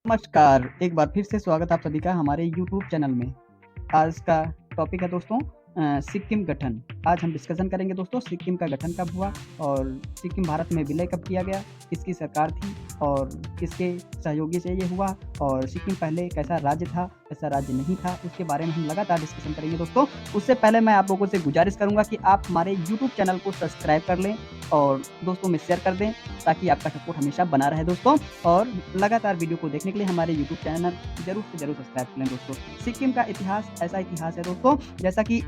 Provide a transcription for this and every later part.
नमस्कार, एक बार फिर से स्वागत आप सभी का हमारे यूट्यूब चैनल में। आज का टॉपिक है दोस्तों सिक्किम गठन। आज हम डिस्कशन करेंगे दोस्तों सिक्किम का गठन कब हुआ और सिक्किम भारत में विलय कब किया गया, किसकी सरकार थी और किसके सहयोगी से ये हुआ और सिक्किम पहले कैसा राज्य था, कैसा राज्य नहीं था, उसके बारे में हम लगातार डिस्कशन करेंगे दोस्तों। उससे पहले मैं आप लोगों से गुजारिश करूँगा कि आप हमारे यूट्यूब चैनल को सब्सक्राइब कर लें और दोस्तों में शेयर कर दें ताकि आपका सपोर्ट हमेशा बना रहे दोस्तों। और लगातार वीडियो को देखने के लिए हमारे यूट्यूब चैनल ज़रूर से ज़रूर सब्सक्राइब कर लें दोस्तों। सिक्किम का इतिहास ऐसा इतिहास है दोस्तों जैसा कि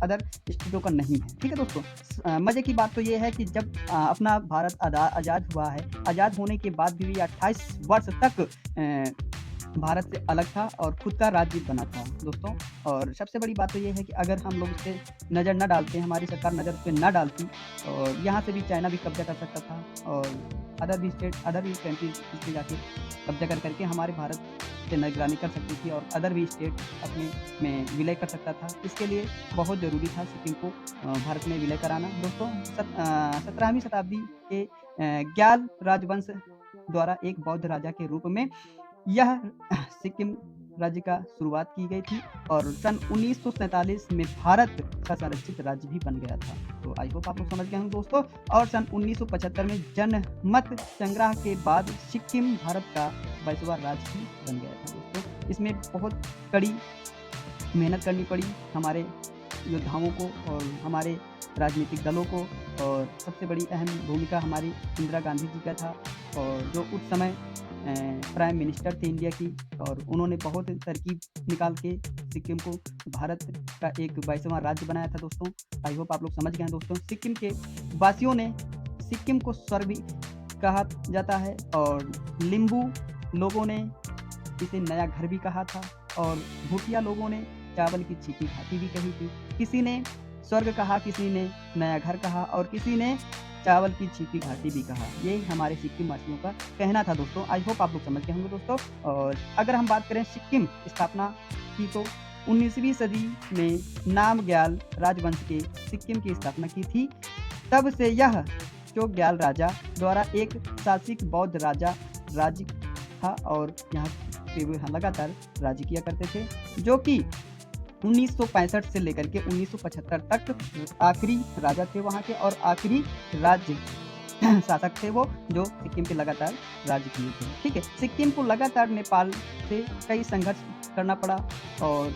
अदर स्टेटों का नहीं है, ठीक है दोस्तों। मज़े की बात तो ये है कि जब अपना भारत आज़ाद हुआ है, आज़ाद होने के बाद भी 28 वर्ष तक भारत से अलग था और खुद का राज्य बना था दोस्तों। और सबसे बड़ी बात तो ये है कि अगर हम लोग इस पे नज़र न डालते, हमारी सरकार नज़र उस पे ना डालती और यहाँ से भी चाइना भी कब्जा कर सकता था और अदर भी कंट्रीज इस पे जाके कब्जा कर करके हमारे भारत से निगरानी कर सकती थी और अदर भी स्टेट अपने में विलय कर सकता था। इसके लिए बहुत ज़रूरी था सिक्किम को भारत में विलय कराना दोस्तों। 17वीं शताब्दी के ग्याल राजवंश द्वारा एक बौद्ध राजा के रूप में यह सिक्किम राज्य का शुरुआत की गई थी और सन 1947 में भारत का संरक्षित राज्य भी बन गया था। तो आई होप आप लोग समझ गए होंगे दोस्तों। और सन 1975 में जनमत संग्रह के बाद सिक्किम भारत का 22वां राज्य भी बन गया था दोस्तों। इसमें बहुत कड़ी मेहनत करनी पड़ी हमारे योद्धाओं को और हमारे राजनीतिक दलों को और सबसे बड़ी अहम भूमिका हमारी इंदिरा गांधी जी का था और जो उस समय प्राइम मिनिस्टर थे इंडिया की और उन्होंने बहुत तरकीब निकाल के सिक्किम को भारत का एक 22वां राज्य बनाया था दोस्तों। आई होप आप लोग समझ गए हैं दोस्तों। सिक्किम के वासियों ने सिक्किम को स्वर्ग भी कहा जाता है और लिम्बू लोगों ने इसे नया घर भी कहा था और भूटिया लोगों ने चावल की छिपी घाटी भी कही थी। किसी ने स्वर्ग कहा, किसी ने नया घर कहा और किसी ने चावल की छिपी घाटी भी कहा। ये हमारे सिक्किम वासियों का कहना था दोस्तों। आई होप आप लोग समझ गए होंगे दोस्तों। और अगर हम बात करें सिक्किम स्थापना की तो 19वीं सदी में नामग्याल राजवंश के सिक्किम की स्थापना की थी। तब से यह चोग्याल राजा द्वारा एक शासिक बौद्ध राजा राज्य था और यहाँ पे वे लगातार राज्य किया करते थे जो कि 1965 से लेकर के 1975 तक आखिरी राजा थे वहाँ के और आखिरी राज्य शासक थे वो जो सिक्किम के लगातार राज्य किए थे। ठीक है, सिक्किम को लगातार नेपाल से कई संघर्ष करना पड़ा और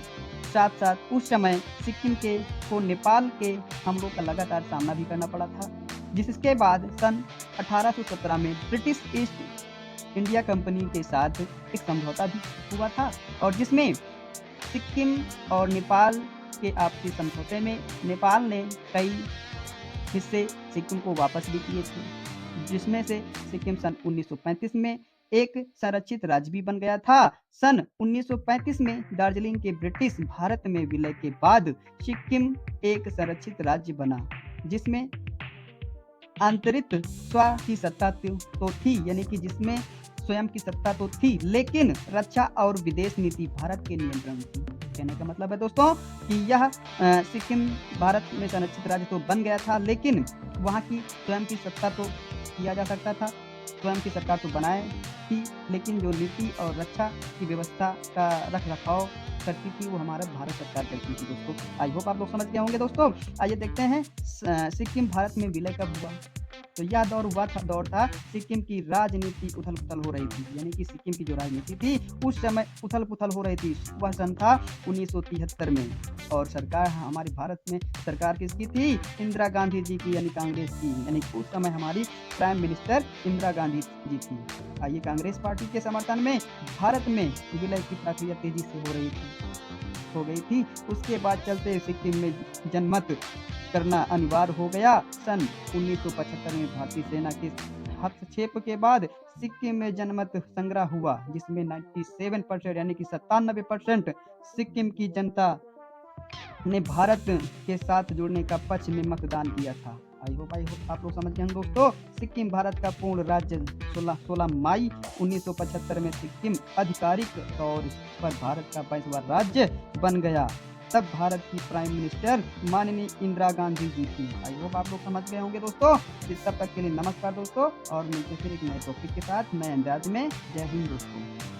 साथ साथ उस समय सिक्किम के को नेपाल के हमलों का लगातार सामना भी करना पड़ा था, जिसके बाद सन 1817 में ब्रिटिश ईस्ट इंडिया कंपनी के साथ एक समझौता भी हुआ था और जिसमें सिक्किम और नेपाल के आपसी समझौते में नेपाल ने कई हिस्से सिक्किम को वापस भी किए थे, जिसमें से सिक्किम सन 1935 में एक संरक्षित राज्य भी बन गया था। सन 1935 में दार्जिलिंग के ब्रिटिश भारत में विलय के बाद सिक्किम एक संरक्षित राज्य बना जिसमें आंतरिक स्व की सत्ता तो थी, यानी कि जिसमें स्वयं की सत्ता तो थी लेकिन रक्षा और विदेश नीति भारत के नियंत्रण थी। कहने का मतलब है दोस्तों कि यह सिक्किम भारत में संरक्षित राज्य तो बन गया था लेकिन वहाँ की स्वयं की सत्ता तो किया जा सकता था, स्वयं की सरकार तो बनाए थी लेकिन जो नीति और रक्षा की व्यवस्था का रख रखाव करती थी वो हमारा भारत सरकार करती थी दोस्तों। आई होप आप लोग समझ गए होंगे दोस्तों। आइए देखते हैं सिक्किम भारत में विलय कब हुआ। तो यह दौर था सिक्किम की राजनीति उथल पुथल हो रही थी, यानी कि सिक्किम की जो राजनीति थी उस समय उथल पुथल हो रही थी। वह सन था 1973 में और सरकार हमारे भारत में सरकार किसकी थी? इंदिरा गांधी जी की, यानी कांग्रेस की, यानी उस समय हमारी प्राइम मिनिस्टर इंदिरा गांधी जी थी। आइए कांग्रेस पार्टी के समर्थन में भारत में विलय की प्रक्रिया तेजी से हो गई थी। उसके बाद चलते सिक्किम में जनमत करना अनिवार्य हो गया। सन 1975 में भारतीय सेना के हस्तक्षेप के बाद सिक्किम में जनमत संग्रह हुआ जिसमें 97% यानी कि 97% सिक्किम की जनता ने भारत के साथ जुड़ने का पक्ष में मतदान किया था। आई होप आप लोग समझ गए हैं दोस्तों। सिक्किम भारत का पूर्ण राज्य 16 मई 1975 में सिक्किम आधिकारिक तौर पर भारत का 22वां राज्य बन गया। तब भारत की प्राइम मिनिस्टर माननीय इंदिरा गांधी जी थी। आई होप आप लोग समझ गए होंगे दोस्तों। इस तब तक के लिए नमस्कार दोस्तों और मिलते फिर एक नए टॉपिक के साथ नए अंदाज में। जय हिंद दोस्तों।